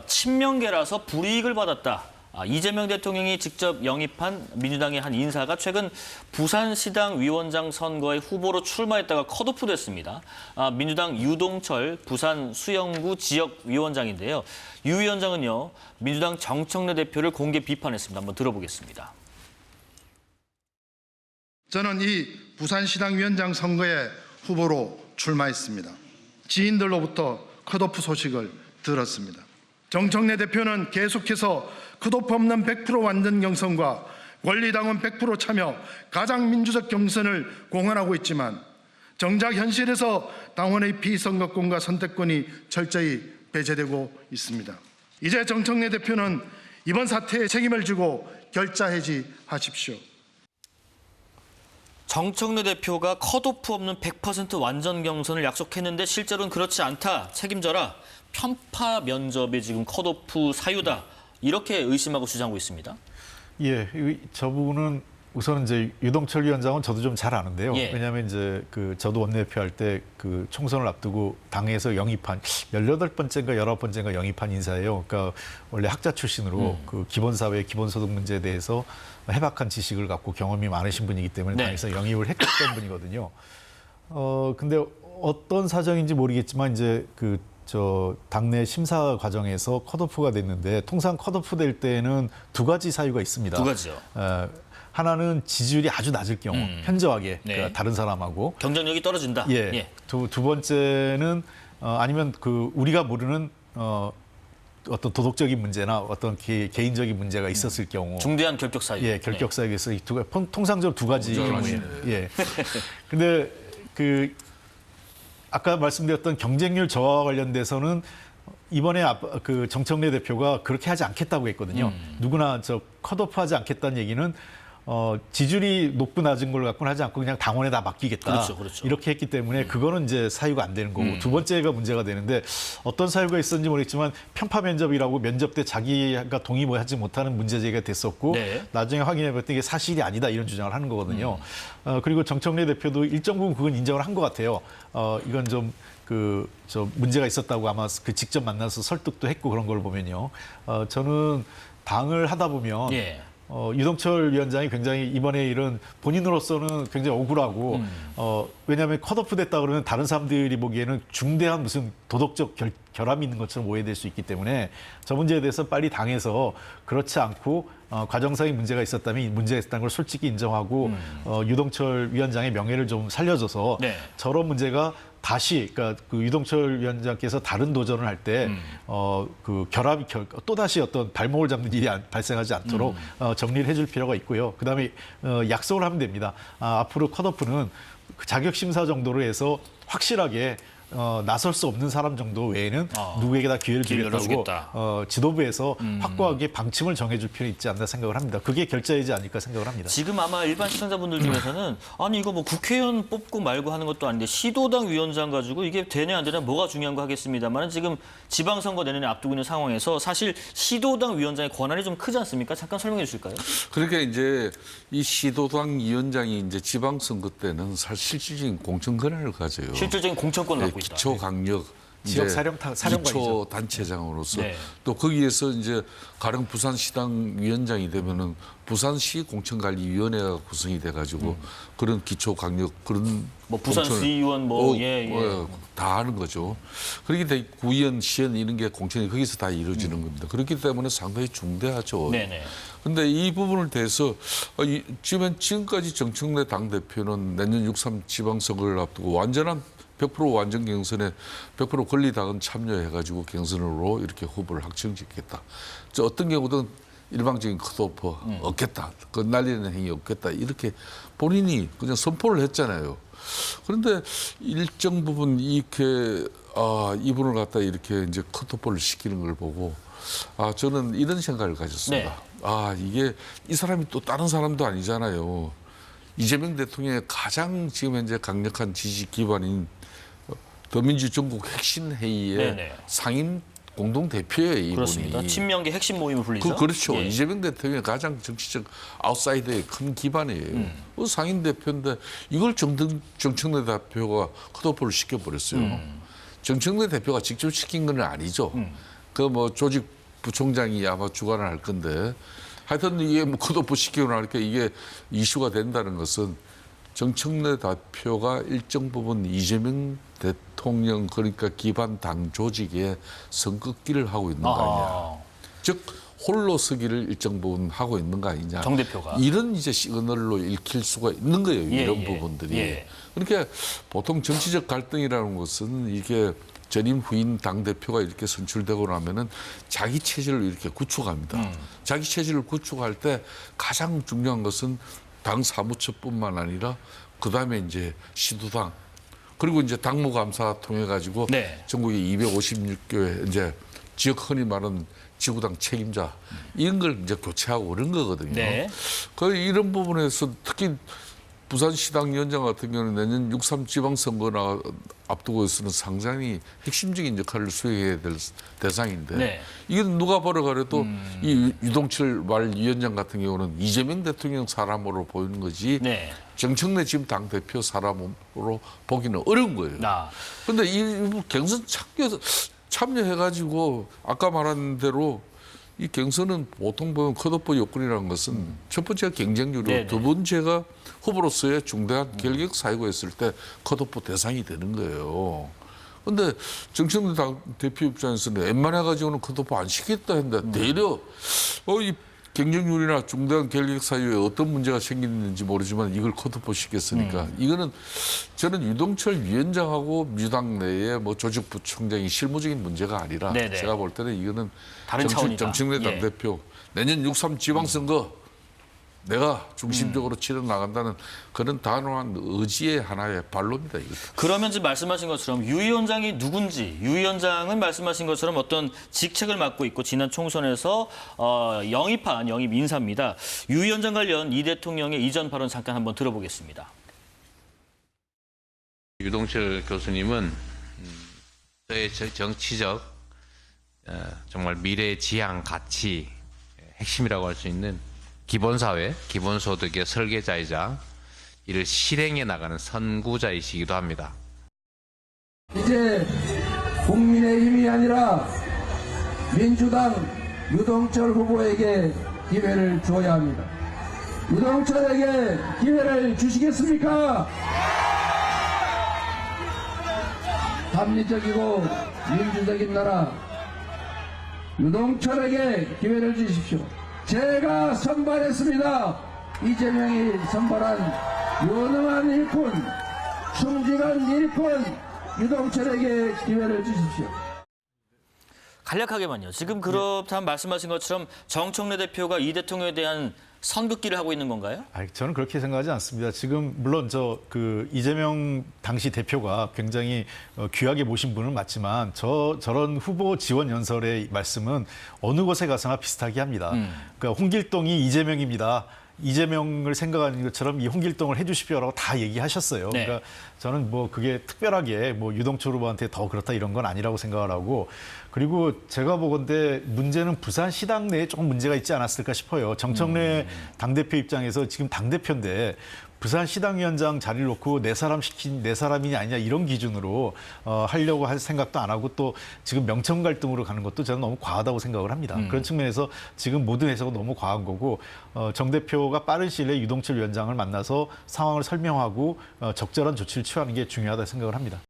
친명계라서 불이익을 받았다. 이재명 대통령이 직접 영입한 민주당의 한 인사가 최근 부산시당 위원장 선거에 후보로 출마했다가 컷오프됐습니다. 민주당 유동철 부산 수영구 지역위원장인데요. 유 위원장은요, 민주당 정청래 대표를 공개 비판했습니다. 한번 들어보겠습니다. 저는 이 부산시당 위원장 선거에 후보로 출마했습니다. 지인들로부터 컷오프 소식을 들었습니다. 정청래 대표는 계속해서 컷오프 없는 100% 완전 경선과 권리당원 100% 참여 가장 민주적 경선을 공언하고 있지만 정작 현실에서 당원의 비선거권과 선택권이 철저히 배제되고 있습니다. 이제 정청래 대표는 이번 사태에 책임을 지고 결자해지하십시오. 정청래 대표가 컷오프 없는 100% 완전 경선을 약속했는데 실제로는 그렇지 않다. 책임져라. 편파 면접이 지금 컷오프 사유다. 이렇게 의심하고 주장하고 있습니다. 예, 저 부분은 우선 이제 유동철 위원장은 저도 좀 잘 아는데요. 예. 왜냐하면 이제 저도 원내대표 할 때 그 총선을 앞두고 당에서 영입한 18번째인가 19번째인가 영입한 인사예요. 그러니까 원래 학자 출신으로 그 기본사회, 기본소득 문제에 대해서 해박한 지식을 갖고 경험이 많으신 분이기 때문에 네. 당에서 영입을 했던 분이거든요. 근데 어떤 사정인지 모르겠지만 이제 당내 심사 과정에서 컷오프가 됐는데 통상 컷오프 될 때는 두 가지 사유가 있습니다. 두 가지요. 하나는 지지율이 아주 낮을 경우, 현저하게 네. 그러니까 다른 사람하고. 경쟁력이 떨어진다. 예. 예. 두 번째는 아니면 우리가 모르는 어떤 도덕적인 문제나 어떤 개인적인 문제가 있었을 경우. 중대한 결격 사유. 예, 결격 사유에서 이 통상적으로 두 가지 경우에. 예. 근데 아까 말씀드렸던 경쟁률 저하와 관련돼서는 이번에 정청래 대표가 그렇게 하지 않겠다고 했거든요. 누구나 컷오프하지 않겠다는 얘기는 지지율이 높고 낮은 걸 갖고는 하지 않고 그냥 당원에 다 맡기겠다. 그렇죠. 이렇게 했기 때문에 그거는 이제 사유가 안 되는 거고 두 번째가 문제가 되는데 어떤 사유가 있었는지 모르겠지만 편파 면접이라고 면접 때 자기가 동의하지 못하는 문제 제기가 됐었고 네. 나중에 확인해봤더니 이게 사실이 아니다 이런 주장을 하는 거거든요. 그리고 정청래 대표도 일정 부분 그건 인정을 한 것 같아요. 이건 좀 문제가 있었다고 아마 직접 만나서 설득도 했고 그런 걸 보면요. 저는 당을 하다 보면 예. 유동철 위원장이 굉장히 이번에 일은 본인으로서는 굉장히 억울하고 왜냐하면 컷오프 됐다 그러면 다른 사람들이 보기에는 중대한 무슨 도덕적 결함이 있는 것처럼 오해될 수 있기 때문에 저 문제에 대해서 빨리 당에서 그렇지 않고 과정상의 문제가 있었다면 이 문제가 있었다는 걸 솔직히 인정하고 유동철 위원장의 명예를 좀 살려줘서 네. 저런 문제가 다시 그러니까 유동철 위원장께서 다른 도전을 할 때 결합이 또다시 어떤 발목을 잡는 일이 발생하지 않도록 정리를 해줄 필요가 있고요. 그다음에 약속을 하면 됩니다. 앞으로 컷오프는 자격 심사 정도로 해서 확실하게 나설 수 없는 사람 정도 외에는 누구에게 다 기회를 주겠다고 지도부에서 확고하게 방침을 정해줄 필요 있지 않나 생각을 합니다. 그게 결자이지 않을까 생각을 합니다. 지금 아마 일반 시청자분들 중에서는 아니 이거 뭐 국회의원 뽑고 말고 하는 것도 아닌데 시도당 위원장 가지고 이게 되냐 안 되냐 뭐가 중요한 거 하겠습니다만 지금 지방선거 내년에 앞두고 있는 상황에서 사실 시도당 위원장의 권한이 좀 크지 않습니까? 잠깐 설명해 주실까요? 그러니까 이제 이 시도당 위원장이 이제 지방선거 때는 사실 실질적인 공천 권한을 가져요. 실질적인 공천권을 갖고 있다. 기초강력 지역 사령관이죠. 기초 단체장으로서 네. 또 거기에서 이제 가령 부산시당 위원장이 되면은 부산시 공천관리위원회가 구성이 돼가지고 그런 기초강력 그런 뭐 부산시의원 다 하는 거죠. 그렇게 돼 구의원, 시의원 이런 게 공천이 거기서 다 이루어지는 겁니다. 그렇기 때문에 상당히 중대하죠. 네네. 근데 이 부분을 대해서 지금까지 정청래 당대표는 내년 6.3 지방선거를 앞두고 완전한 100% 완전 경선에 100% 권리당원 참여해가지고 경선으로 이렇게 후보를 확정짓겠다. 어떤 경우든 일방적인 컷오프 없겠다. 그 날리는 행위 없겠다. 이렇게 본인이 그냥 선포를 했잖아요. 그런데 일정 부분 이렇게 이분을 갖다 이렇게 이제 컷오프를 시키는 걸 보고 저는 이런 생각을 가졌습니다. 네. 이게 이 사람이 또 다른 사람도 아니잖아요. 이재명 대통령의 가장 지금 현재 강력한 지지 기반인 더민주 전국 혁신회의의 상임 공동대표예요, 이분이. 그렇습니다. 친명계 핵심 모임을 불리죠. 그렇죠. 예. 이재명 대통령의 가장 정치적 아웃사이더의 큰 기반이에요. 상임 대표인데 이걸 정청래 대표가 컷오프를 시켜버렸어요. 정청래 대표가 직접 시킨 건 아니죠. 그 뭐 조직 부총장이 아마 주관을 할 건데 하여튼 이게 뭐 컷오프 시키고 나니까 이게 이슈가 된다는 것은 정청래 대표가 일정 부분 이재명 대통령 그러니까 기반 당 조직에 선긋기를 하고 있는 거 아니냐. 즉 홀로 서기를 일정 부분 하고 있는 거 아니냐. 정 대표가. 이런 이제 시그널로 읽힐 수가 있는 거예요. 예, 이런 예, 부분들이. 예. 그러니까 보통 정치적 갈등이라는 것은 이게 전임 후임 당 대표가 이렇게 선출되고 나면은 자기 체제를 이렇게 구축합니다. 자기 체제를 구축할 때 가장 중요한 것은 당 사무처뿐만 아니라 그 다음에 이제 시도당 그리고 이제 당무감사 통해 가지고 네. 전국에 256교회 이제 지역 흔히 말하는 지구당 책임자 이런 걸 이제 교체하고 그런 거거든요. 네. 그 이런 부분에서 특히 부산시당위원장 같은 경우는 내년 6.3 지방선거나 앞두고 있어서는 상당히 핵심적인 역할을 수행해야 될 대상인데 네. 이건 누가 보러 가래도 이 유동철 위원장 같은 경우는 이재명 대통령 사람으로 보이는 거지 네. 정청래 지금 당대표 사람으로 보기는 어려운 거예요. 그런데 이 경선 참여해가지고 아까 말한 대로 이 경선은 보통 보면 컷오프 요건이라는 것은 첫 번째가 경쟁률이고 네네. 두 번째가 후보로서의 중대한 결격 사유가 있을 때 컷오프 대상이 되는 거예요. 그런데 정청래 당 대표 입장에서는 웬만해 가지고는 컷오프 안 시켰다 했는데 대려 이 경쟁률이나 중대한 결격 사유에 어떤 문제가 생기는지 모르지만 이걸 컷오프 시켰으니까 이거는 저는 유동철 위원장하고 민주당 내에 뭐 조직부총장이 실무적인 문제가 아니라 네네. 제가 볼 때는 이거는 다른 차원이다. 정청래 예. 당대표 내년 6.3 지방선거 내가 중심적으로 치러 나간다는 그런 단호한 의지의 하나의 발로입니다. 이것도. 그러면 지금 말씀하신 것처럼 유 위원장이 누군지, 유 위원장은 말씀하신 것처럼 어떤 직책을 맡고 있고 지난 총선에서 영입한 영입 인사입니다. 유 위원장 관련 이 대통령의 이전 발언 잠깐 한번 들어보겠습니다. 유동철 교수님은 저의 정치적 정말 미래 지향 가치 핵심이라고 할 수 있는 기본사회, 기본소득의 설계자이자 이를 실행해 나가는 선구자이시기도 합니다. 이제 국민의힘이 아니라 민주당 유동철 후보에게 기회를 줘야 합니다. 유동철에게 기회를 주시겠습니까? 합리적이고 민주적인 나라 유동철에게 기회를 주십시오. 제가 선발했습니다. 이재명이 선발한 유능한 일꾼, 충직한 일꾼 유동철에게 기회를 주십시오. 간략하게만요. 지금 그렇다면 말씀하신 것처럼 정청래 대표가 이 대통령에 대한 선긋기를 하고 있는 건가요? 저는 그렇게 생각하지 않습니다. 지금 물론 이재명 당시 대표가 굉장히 귀하게 모신 분은 맞지만 저런 후보 지원 연설의 말씀은 어느 곳에 가서나 비슷하게 합니다. 그러니까 홍길동이 이재명입니다. 이재명을 생각하는 것처럼 이 홍길동을 해주십시오라고 다 얘기하셨어요. 네. 그러니까 저는 뭐 그게 특별하게 뭐 유동철 후보한테 더 그렇다 이런 건 아니라고 생각을 하고 그리고 제가 보건대 문제는 부산시당 내에 조금 문제가 있지 않았을까 싶어요. 정청래 당대표 입장에서 지금 당대표인데 부산시당위원장 자리를 놓고 네 사람이냐 아니냐 이런 기준으로 하려고 할 생각도 안 하고 또 지금 명청 갈등으로 가는 것도 저는 너무 과하다고 생각을 합니다. 그런 측면에서 지금 모든 해석은 너무 과한 거고 정 대표가 빠른 시일 내에 유동철 위원장을 만나서 상황을 설명하고 적절한 조치를 취하는 게 중요하다고 생각을 합니다.